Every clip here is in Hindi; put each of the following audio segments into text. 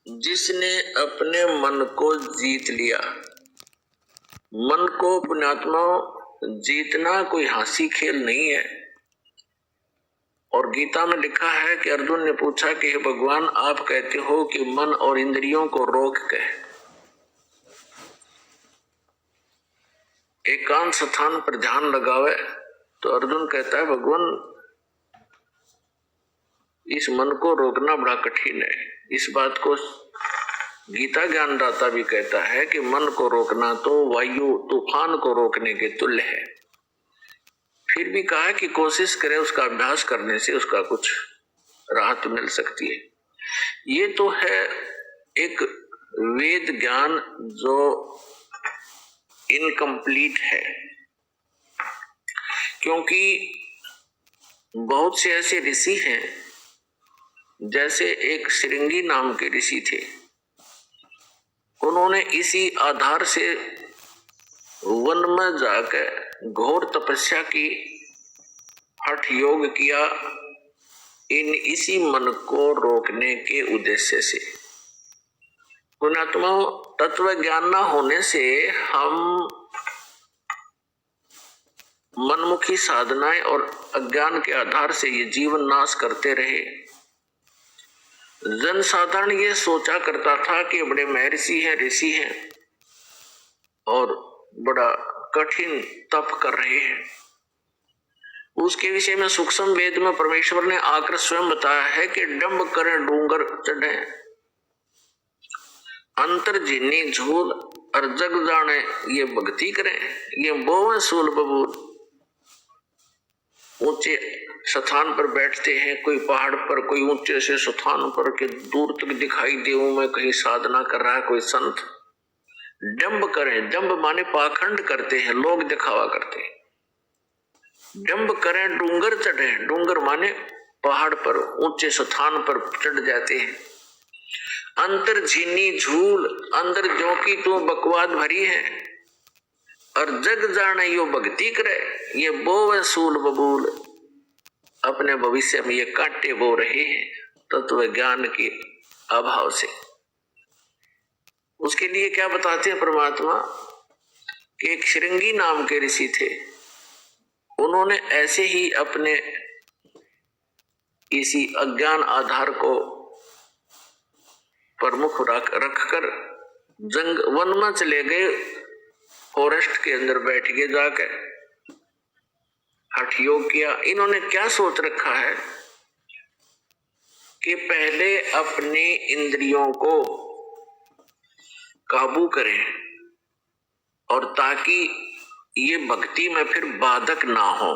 जिसने अपने मन को जीत लिया। मन को पुण्यात्मा जीतना कोई हंसी खेल नहीं है। और गीता में लिखा है कि अर्जुन ने पूछा कि हे भगवान, आप कहते हो कि मन और इंद्रियों को रोक के एकांत स्थान पर ध्यान लगावे, तो अर्जुन कहता है भगवान, इस मन को रोकना बड़ा कठिन है। इस बात को गीता ज्ञानदाता भी कहता है कि मन को रोकना तो वायु तूफान को रोकने के तुल्य है। फिर भी कहा कि कोशिश करे, उसका अभ्यास करने से उसका कुछ राहत मिल सकती है। ये तो है एक वेद ज्ञान जो इनकम्प्लीट है, क्योंकि बहुत से ऐसे ऋषि हैं, जैसे एक श्रृंगी नाम के ऋषि थे। उन्होंने इसी आधार से वन में जाकर घोर तपस्या की, हठ योग किया, इन इसी मन को रोकने के उद्देश्य से। पुण्यात्मा, तत्व ज्ञान न होने से हम मनमुखी साधनाएं और अज्ञान के आधार से ये जीवन नाश करते रहे। जनसाधारण ये सोचा करता था कि बड़े महर्षि हैं, ऋषि हैं और बड़ा कठिन तप कर रहे हैं। उसके विषय में सूक्ष्म वेद में परमेश्वर ने आकर स्वयं बताया है कि डंब करे डूंगर चढ़े, अंतर जिन्नी झूल और जग जाने ये भक्ति करें, ये बोवे सूल बबूल। ऊंचे स्थान पर बैठते हैं, कोई पहाड़ पर, कोई ऊंचे से स्थान पर के दूर तक दिखाई दे में कहीं साधना कर रहा है कोई संत। डंब करें, डंब माने पाखंड करते हैं, लोग दिखावा करते हैं। डंब करें डूंगर चढ़े, डूंगर माने पहाड़ पर ऊंचे स्थान पर चढ़ जाते हैं। अंतर झीनी झूल, अंदर जो की तू बकवाद भरी है, और जग जाने यो भक्ति करे, ये बोवे सूल बबूल। अपने भविष्य में ये कांटे बो रहे हैं तत्व ज्ञान के अभाव से। उसके लिए क्या बताते हैं परमात्मा कि एक श्रृंगी नाम के ऋषि थे। उन्होंने ऐसे ही अपने इसी अज्ञान आधार को प्रमुख रखकर जंग वन में चले गए, फॉरेस्ट के अंदर बैठ गए, जाकर हठ योग किया। इन्होंने क्या सोच रखा है कि पहले अपनी इंद्रियों को काबू करें, और ताकि ये भक्ति में फिर बाधक ना हो।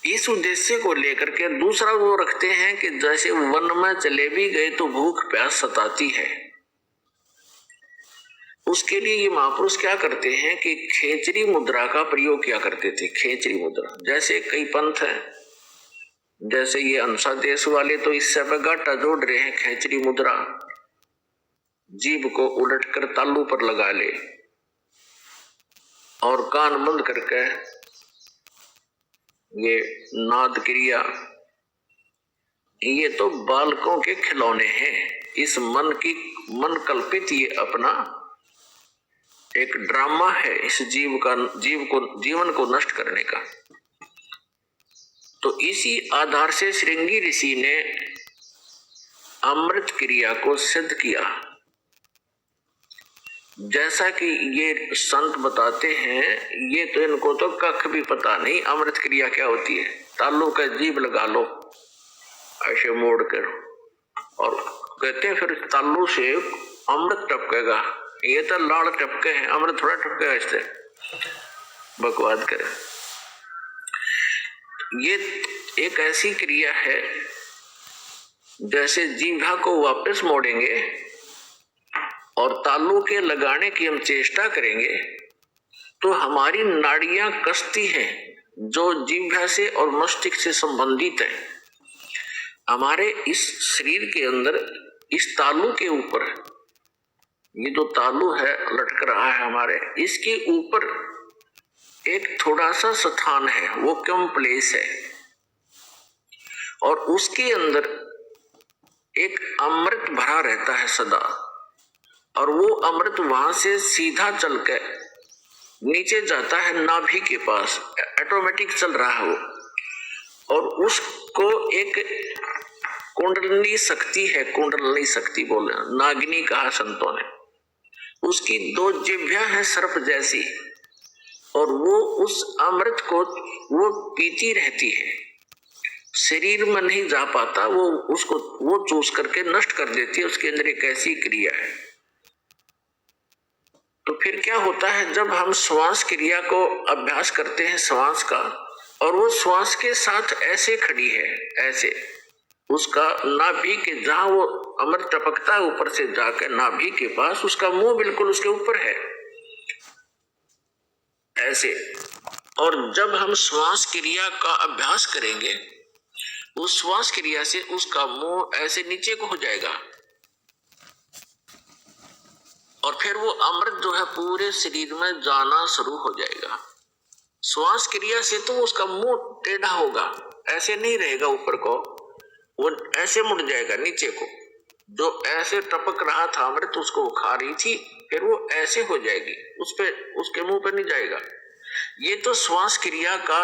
इस उद्देश्य को लेकर के दूसरा वो रखते हैं कि जैसे वन में चले भी गए तो भूख प्यास सताती है। उसके लिए ये महापुरुष क्या करते हैं कि खेचरी मुद्रा का प्रयोग किया करते थे। खेचरी मुद्रा, जैसे कई पंथ हैं, जैसे ये अंसा देश वाले तो इससे गाटा जोड़ रहे हैं। खेचरी मुद्रा, जीभ को उलटकर तालू पर लगा ले और कान बंद करके ये नाद क्रिया, ये तो बालकों के खिलौने हैं। इस मन कल्पित ये अपना एक ड्रामा है, इस जीवन को नष्ट करने का। तो इसी आधार से श्रृंगी ऋषि ने अमृत क्रिया को सिद्ध किया। जैसा कि ये संत बताते हैं, ये तो इनको तो कख भी पता नहीं अमृत क्रिया क्या होती है। तालू का जीभ लगा लो ऐसे मोड़ कर, और कहते हैं फिर तालू से अमृत टपकेगा। ये तो लाड़ टपके हैं, अमृत थोड़ा टपकेगा, इससे बकवाद करे। ये एक ऐसी क्रिया है जैसे जीभा को वापस मोड़ेंगे और तालू के लगाने की हम चेष्टा करेंगे तो हमारी नाड़ियां कसती हैं जो जीभा से और मस्तिष्क से संबंधित है। हमारे इस शरीर के अंदर इस तालू के ऊपर, ये जो तालू है लटक रहा है हमारे, इसके ऊपर एक थोड़ा सा स्थान है, वो कम प्लेस है, और उसके अंदर एक अमृत भरा रहता है सदा, और वो अमृत वहां से सीधा चल के नीचे जाता है नाभि के पास, ऑटोमेटिक चल रहा है वो, और उसको एक कुंडलनी शक्ति है, कुंडलनी शक्ति बोले, नागिनी कहा संतों ने। उसकी 2 जिह्वा है सर्प जैसी, और वो उस अमृत को वो पीती रहती है, शरीर में नहीं जा पाता, वो उसको वो चूस करके नष्ट कर देती है। उसके अंदर एक ऐसी क्रिया है। तो फिर क्या होता है, जब हम श्वास क्रिया को अभ्यास करते हैं श्वास का, और वो श्वास के साथ ऐसे खड़ी है, ऐसे उसका नाभि के जहां वो अमृत टपकता है ऊपर से जाकर नाभि के पास, उसका मुंह बिल्कुल उसके ऊपर है ऐसे। और जब हम श्वास क्रिया का अभ्यास करेंगे, उस श्वास क्रिया से उसका मुंह ऐसे नीचे को हो जाएगा, और फिर वो अमृत जो है पूरे शरीर में जाना शुरू हो जाएगा। श्वास क्रिया से तो उसका मुंह टेढ़ा होगा, ऐसे नहीं रहेगा ऊपर को, वो ऐसे मुड़ जाएगा नीचे को। जो ऐसे टपक रहा था अमृत, उसको खा रही थी, फिर वो ऐसे हो जाएगी, उस पे उसके मुंह पे नहीं जाएगा। ये तो श्वास क्रिया का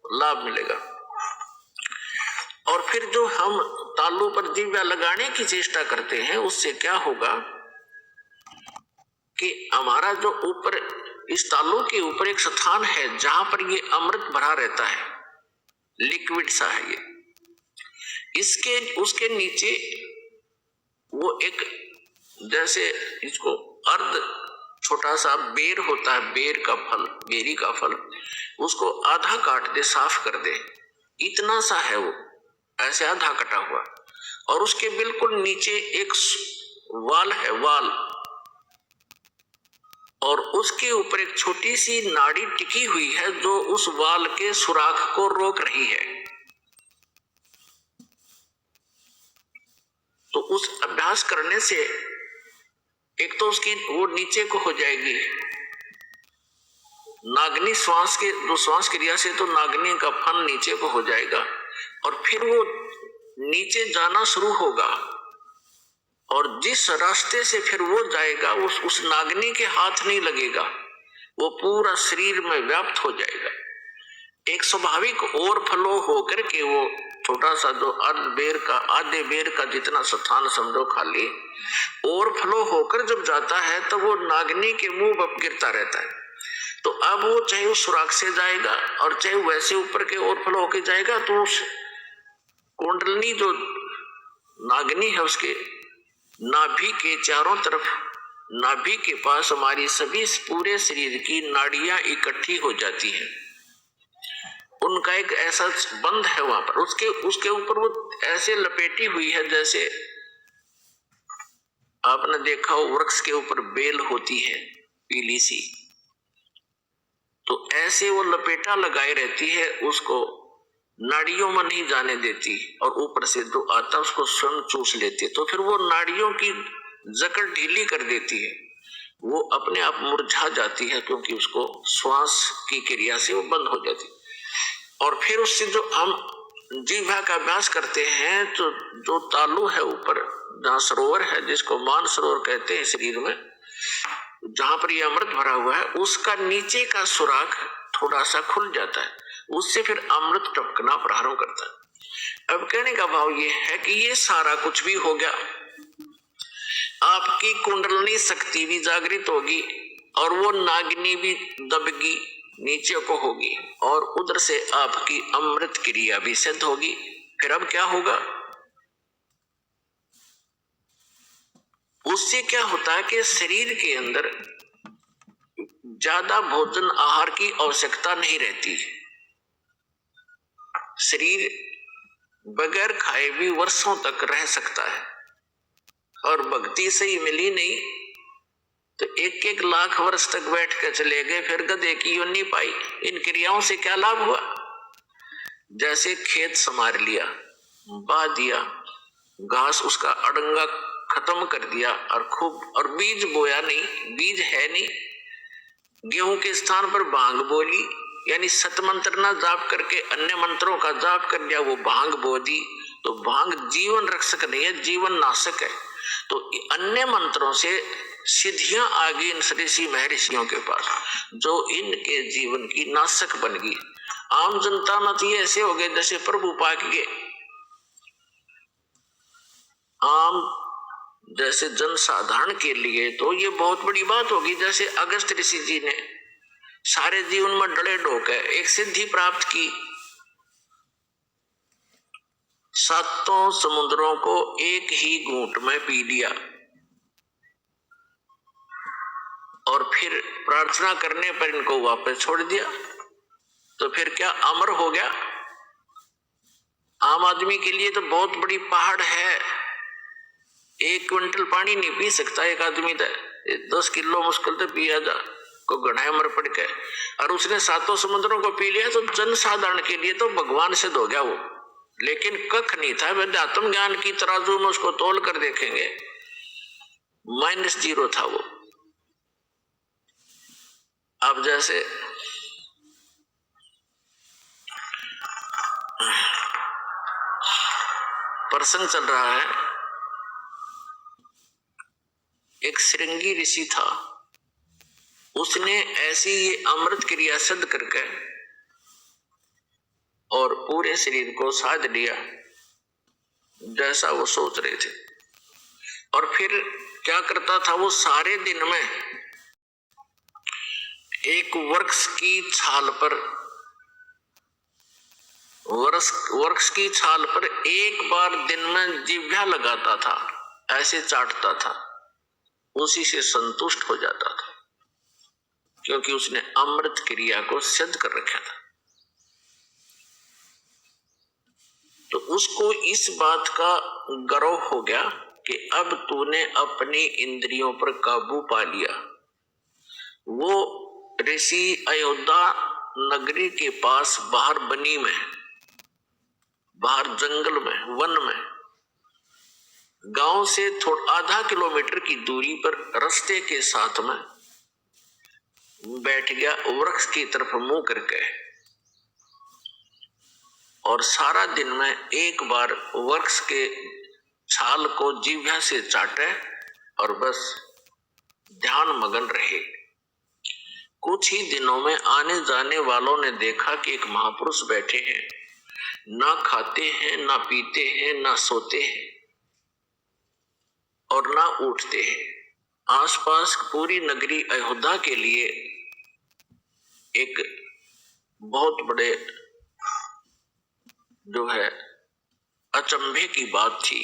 लाभ मिलेगा। और फिर जो हम तालू पर जिह्वा लगाने की चेष्टा करते हैं, उससे क्या होगा कि हमारा जो ऊपर इस तालू के ऊपर एक स्थान है जहां पर ये अमृत भरा रहता है, लिक्विड सा है ये, इसके उसके नीचे वो एक जैसे इसको अर्ध छोटा सा बेर होता है, बेर का फल, बेरी का फल, उसको आधा काट दे, साफ कर दे, इतना सा है वो, ऐसे आधा कटा हुआ, और उसके बिल्कुल नीचे एक वाल है, वाल, और उसके ऊपर एक छोटी सी नाड़ी टिकी हुई है जो उस वाल के सुराख को रोक रही है। तो उस अभ्यास करने से एक तो उसकी वो नीचे को हो जाएगी, नागनी श्वास के जो श्वास क्रिया से तो नागनी का फन नीचे को हो जाएगा, और फिर वो नीचे जाना शुरू होगा, और जिस रास्ते से फिर वो जाएगा उस नागनी के हाथ नहीं लगेगा, वो पूरा शरीर में व्याप्त हो जाएगा। एक स्वाभाविक ओवरफ्लो होकर के वो छोटा सा जो आधे बेर का जितना स्थान समझो खाली, ओवरफ्लो होकर जब जाता है तो वो नागनी के मुंह पर गिरता रहता है। तो अब वो चाहे उस सुराख से जाएगा और चाहे वैसे ऊपर के ओवरफ्लो होकर जाएगा, तो उस कुंडलनी जो नागनी है उसके नाभि के चारों तरफ, नाभि के पास हमारी सभी पूरे शरीर की नाड़ियां इकट्ठी हो जाती हैं, उनका एक ऐसा बंध है वहां पर, उसके ऊपर वो ऐसे लपेटी हुई है जैसे आपने देखा हो वृक्ष के ऊपर बेल होती है पीली सी, तो ऐसे वो लपेटा लगाई रहती है, उसको नाड़ियों में नहीं जाने देती, और ऊपर से जो आता उसको स्वयं चूस लेती है। तो फिर वो नाड़ियों की जकड़ ढीली कर देती है, वो अपने आप मुरझा जाती है, क्योंकि उसको श्वास की क्रिया से वो बंद हो जाती है। और फिर उससे जो हम जिह्वा का अभ्यास करते हैं, तो जो तालु है ऊपर जहाँ सरोवर है, जिसको मान सरोवर कहते हैं शरीर में, जहां पर ये अमृत भरा हुआ है, उसका नीचे का सुराख थोड़ा सा खुल जाता है, उससे फिर अमृत टपकना प्रारंभ करता है। अब कहने का भाव ये है कि ये सारा कुछ भी हो गया, आपकी कुंडलनी शक्ति भी जागृत होगी, और वो नागिनी भी दबगी नीचे को होगी, और उधर से आपकी अमृत क्रिया भी सिद्ध होगी। फिर अब क्या होगा, उससे क्या होता है कि शरीर के अंदर ज्यादा भोजन आहार की आवश्यकता नहीं रहती, शरीर बगैर खाए भी वर्षों तक रह सकता है। और भक्ति से ही मिली नहीं तो 1-1 लाख वर्ष तक बैठ कर चले गए, फिर गधे की योनि पाई। इन क्रियाओं से क्या लाभ हुआ, जैसे खेत संवार लिया, बा दिया, घास उसका अड़ंगा खत्म कर दिया, और बीज बोया नहीं, बीज है नहीं, गेहूं के स्थान पर भांग बोली, यानी सत मंत्र ना जाप करके अन्य मंत्रों का जाप कर लिया, वो भांग बो दी, तो भांग जीवन रक्षक नहीं है, जीवन नाशक है। तो अन्य मंत्रों से सिद्धियां आ गई इन ऋषि महर्षियों के पास, जो इनके जीवन की नाशक बन गई। आम जनता में तो ये ऐसे हो गए जैसे प्रभु पाक के आम जैसे जनसाधारण के लिए तो ये बहुत बड़ी बात होगी। जैसे अगस्त ऋषि जी ने सारे जीवन में डले ढोक है एक सिद्धि प्राप्त की, सातों समुद्रों को एक ही घूंट में पी लिया और फिर प्रार्थना करने पर इनको वापस छोड़ दिया। तो फिर क्या अमर हो गया? आम आदमी के लिए तो बहुत बड़ी पहाड़ है, 1 क्विंटल पानी नहीं पी सकता एक आदमी, 10 किलो मुश्किल से पिया जा को गढ़ाई मर पड़ के, और उसने सातों समुद्रों को पी लिया। तो जनसाधारण के लिए तो भगवान सिद्ध हो गया वो, लेकिन कख नहीं था। आत्म ज्ञान की तराजू में उसको तोल कर देखेंगे -0 था वो। अब जैसे प्रसंग चल रहा है, एक श्रृंगी ऋषि था, उसने ऐसी ये अमृत क्रिया सिद्ध करके और पूरे शरीर को साध लिया जैसा वो सोच रहे थे। और फिर क्या करता था वो, सारे दिन में एक वृक्ष की छाल पर वृक्ष की छाल पर एक बार दिन में जिह्वा लगाता था, ऐसे चाटता था, उसी से संतुष्ट हो जाता था, क्योंकि उसने अमृत क्रिया को सिद्ध कर रखा था। तो उसको इस बात का गर्व हो गया कि अब तूने अपनी इंद्रियों पर काबू पा लिया। वो ऋषि अयोध्या नगरी के पास बाहर बनी में, बाहर जंगल में, वन में, गांव से थोड़ा आधा किलोमीटर की दूरी पर रास्ते के साथ में बैठ गया, वृक्ष की तरफ मुंह करके, और सारा दिन में एक बार वृक्ष के छाल को जिह्वा से चाटे और बस ध्यान मगन रहे। कुछ ही दिनों में आने जाने वालों ने देखा कि एक महापुरुष बैठे हैं, ना खाते हैं, ना पीते हैं, ना सोते हैं और ना उठते हैं। आसपास पूरी नगरी अयोध्या के लिए एक बहुत बड़े जो है अचंभे की बात थी।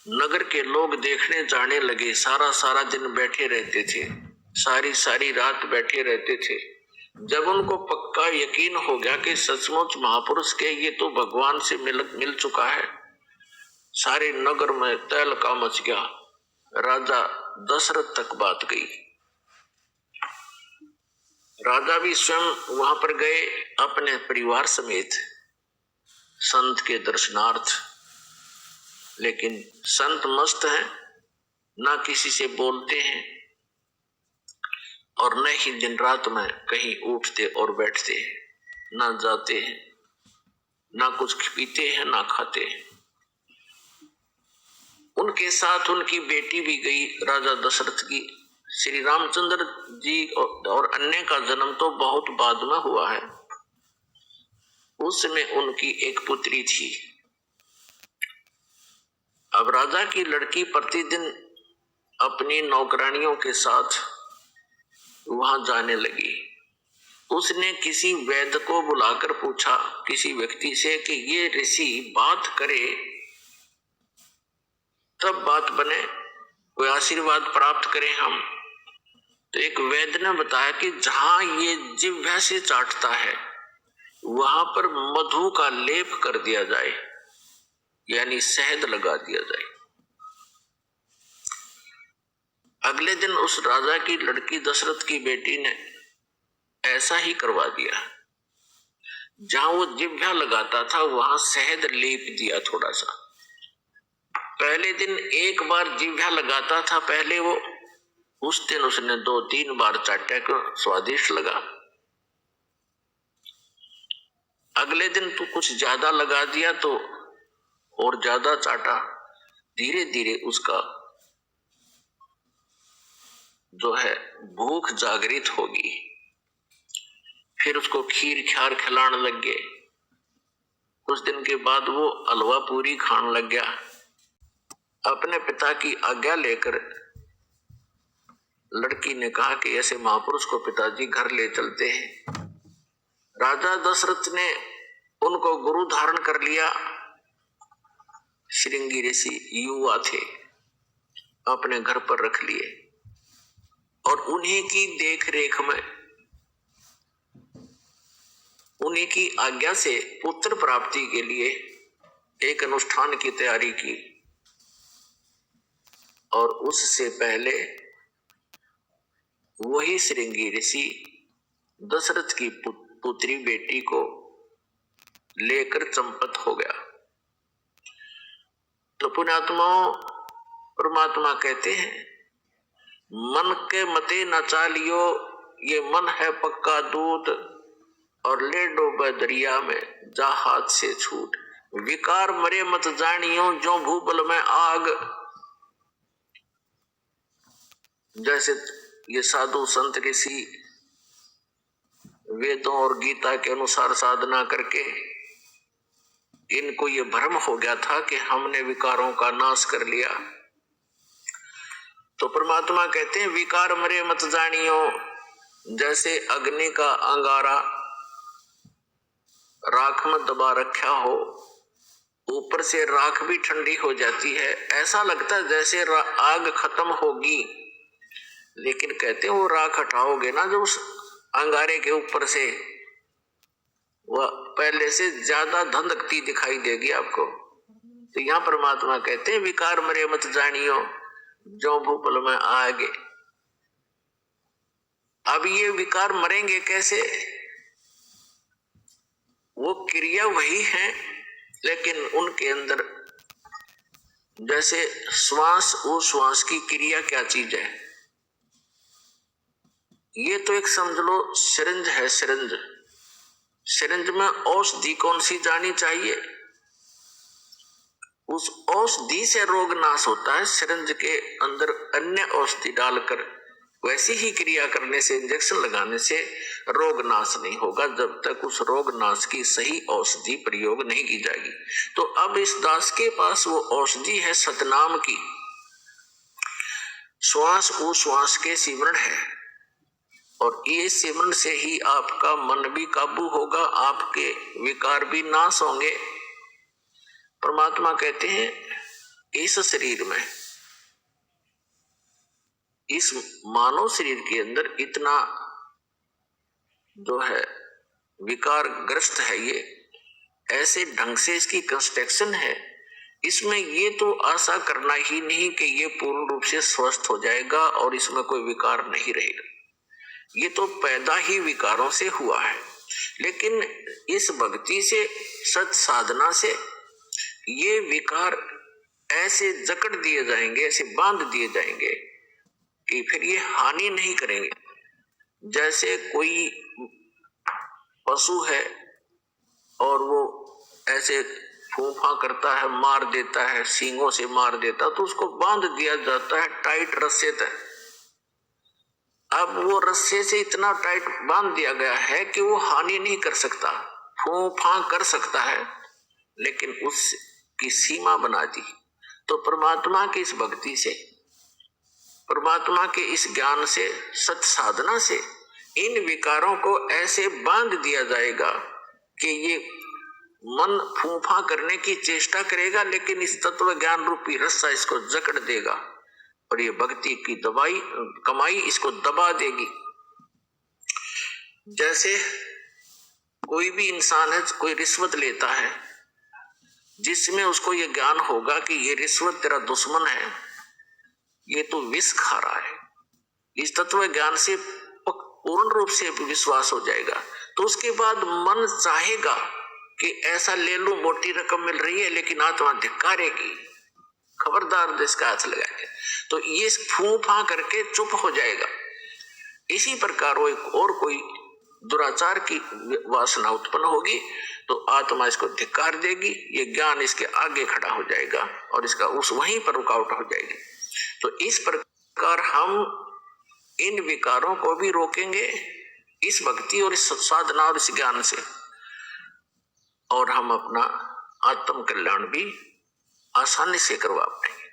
नगर के लोग देखने जाने लगे, सारा दिन बैठे रहते थे, सारी रात बैठे रहते थे। जब उनको पक्का यकीन हो गया कि सचमुच महापुरुष के ये तो भगवान से मिल चुका है, सारे नगर में तहलका मच गया। राजा दशरथ तक बात गई। राजा भी स्वयं वहां पर गए अपने परिवार समेत संत के दर्शनार्थ, लेकिन संत मस्त हैं, ना किसी से बोलते हैं और न ही दिन रात में कहीं उठते और बैठते हैं, ना जाते हैं, ना कुछ पीते हैं, ना खाते हैं। उनके साथ उनकी बेटी भी गई राजा दशरथ की। श्री रामचंद्र जी और अन्य का जन्म तो बहुत बाद में हुआ है, उसमें उनकी एक पुत्री थी। अब राजा की लड़की प्रतिदिन अपनी नौकरानियों के साथ वहां जाने लगी। उसने किसी वैद्य को बुलाकर पूछा किसी व्यक्ति से कि ये ऋषि बात करे तब बात बने, कोई आशीर्वाद प्राप्त करें हम। तो एक वैद्य ने बताया कि जहां ये जिह्वा से चाटता है वहां पर मधु का लेप कर दिया जाए, यानी शहद लगा दिया जाए। अगले दिन उस राजा की लड़की दशरथ की बेटी ने ऐसा ही करवा दिया। जहां वो जिह्वा लगाता था वहां शहद लेप दिया थोड़ा सा। पहले दिन एक बार जिह्वा लगाता था, पहले वो, उस दिन उसने 2-3 बार चाटा को स्वादिष्ट लगा। अगले दिन तू कुछ ज्यादा लगा दिया तो और ज्यादा चाटा। धीरे धीरे उसका जो है भूख जागृत होगी। फिर उसको खीर ख्यार खिलाने लग गए। कुछ दिन के बाद वो हलवा पूरी खाने लग गया। अपने पिता की आज्ञा लेकर लड़की ने कहा कि ऐसे महापुरुष को पिताजी घर ले चलते हैं। राजा दशरथ ने उनको गुरु धारण कर लिया। श्रृंगी ऋषि युवा थे, अपने घर पर रख लिए और उन्हीं की देख रेख में, उन्हीं की आज्ञा से पुत्र प्राप्ति के लिए एक अनुष्ठान की तैयारी की। और उससे पहले वही श्रृंगी ऋषि दशरथ की पुत्री बेटी को लेकर चंपत हो गया। तो पुण्यात्माओं, परमात्मा कहते हैं मन के मते न चालियो, ये मन है पक्का दूध, और ले डोबे दरिया में जा हाथ से छूट। विकार मरे मत जानियो, जो भूबल में आग। जैसे ये साधु संत ऋषि वेदों और गीता के अनुसार साधना करके इनको ये भ्रम हो गया था कि हमने विकारों का नाश कर लिया। तो परमात्मा कहते हैं विकार मरे मत जानियो। जैसे अग्नि का अंगारा राख में दबा रखा हो, ऊपर से राख भी ठंडी हो जाती है, ऐसा लगता है जैसे आग खत्म होगी, लेकिन कहते हैं वो राख हटाओगे ना जो उस अंगारे के ऊपर से, वह पहले से ज्यादा धधकती दिखाई देगी आपको। तो यहां परमात्मा कहते हैं विकार मरे मत जानियो, जो भूपल में आगे। अब ये विकार मरेंगे कैसे? वो क्रिया वही है, लेकिन उनके अंदर जैसे श्वास उश्वास की क्रिया क्या चीज है, ये तो एक समझ लो सिरिंज है। सिरिंज में औषधि कौन सी जानी चाहिए, उस औषधि से रोग नाश होता है। सिरिंज के अंदर अन्य औषधि डालकर वैसी ही क्रिया करने से, इंजेक्शन लगाने से रोग नाश नहीं होगा जब तक उस रोग नाश की सही औषधि प्रयोग नहीं की जाएगी। तो अब इस दास के पास वो औषधि है सतनाम की, श्वास उश्वास के सिमरण है, और ये सिमरण से ही आपका मन भी काबू होगा, आपके विकार भी नाश होंगे। परमात्मा कहते हैं इस शरीर में, इस मानव शरीर के अंदर इतना जो है विकार ग्रस्त है, ये ऐसे ढंग से इसकी कंस्ट्रक्शन है, इसमें ये तो आशा करना ही नहीं कि ये पूर्ण रूप से स्वस्थ हो जाएगा और इसमें कोई विकार नहीं रहेगा। ये तो पैदा ही विकारों से हुआ है। लेकिन इस भक्ति से, सत साधना से ये विकार ऐसे जकड़ दिए जाएंगे, ऐसे बांध दिए जाएंगे कि फिर ये हानि नहीं करेंगे। जैसे कोई पशु है और वो ऐसे फूफा करता है, मार देता है, सींगों से मार देता है, तो उसको बांध दिया जाता है टाइट रस्से तक। अब वो रस्से से इतना टाइट बांध दिया गया है कि वो हानि नहीं कर सकता, फूफा कर सकता है, लेकिन उसकी सीमा बना दी। तो परमात्मा की इस भक्ति से, परमात्मा के इस ज्ञान से, सत साधना से इन विकारों को ऐसे बांध दिया जाएगा कि ये मन फूफा करने की चेष्टा करेगा, लेकिन इस तत्व ज्ञान रूपी रस्सा इसको जकड़ देगा और ये भक्ति की दवाई कमाई इसको दबा देगी। जैसे कोई भी इंसान है, कोई रिश्वत लेता है, जिसमें उसको ये ज्ञान होगा कि ये रिश्वत तेरा दुश्मन है, ये तो विष खा रहा है, इस तत्व ज्ञान से पूर्ण रूप से विश्वास हो जाएगा, तो उसके बाद मन चाहेगा कि ऐसा ले लूं, मोटी रकम मिल रही है, लेकिन आत्मा धिक्कारेगी, खबरदार इसका हाथ लगाएगा, तो ये फूफा करके चुप हो जाएगा। इसी प्रकार वो एक और कोई दुराचार की वासना उत्पन्न होगी तो आत्मा इसको धिक्कार देगी, ये ज्ञान इसके आगे खड़ा हो जाएगा और इसका उस वहीं पर रुकावट हो जाएगी। तो इस प्रकार हम इन विकारों को भी रोकेंगे इस भक्ति और इस साधना और इस ज्ञान से, और हम अपना आत्म कल्याण भी आसानी से करवा पाएंगे।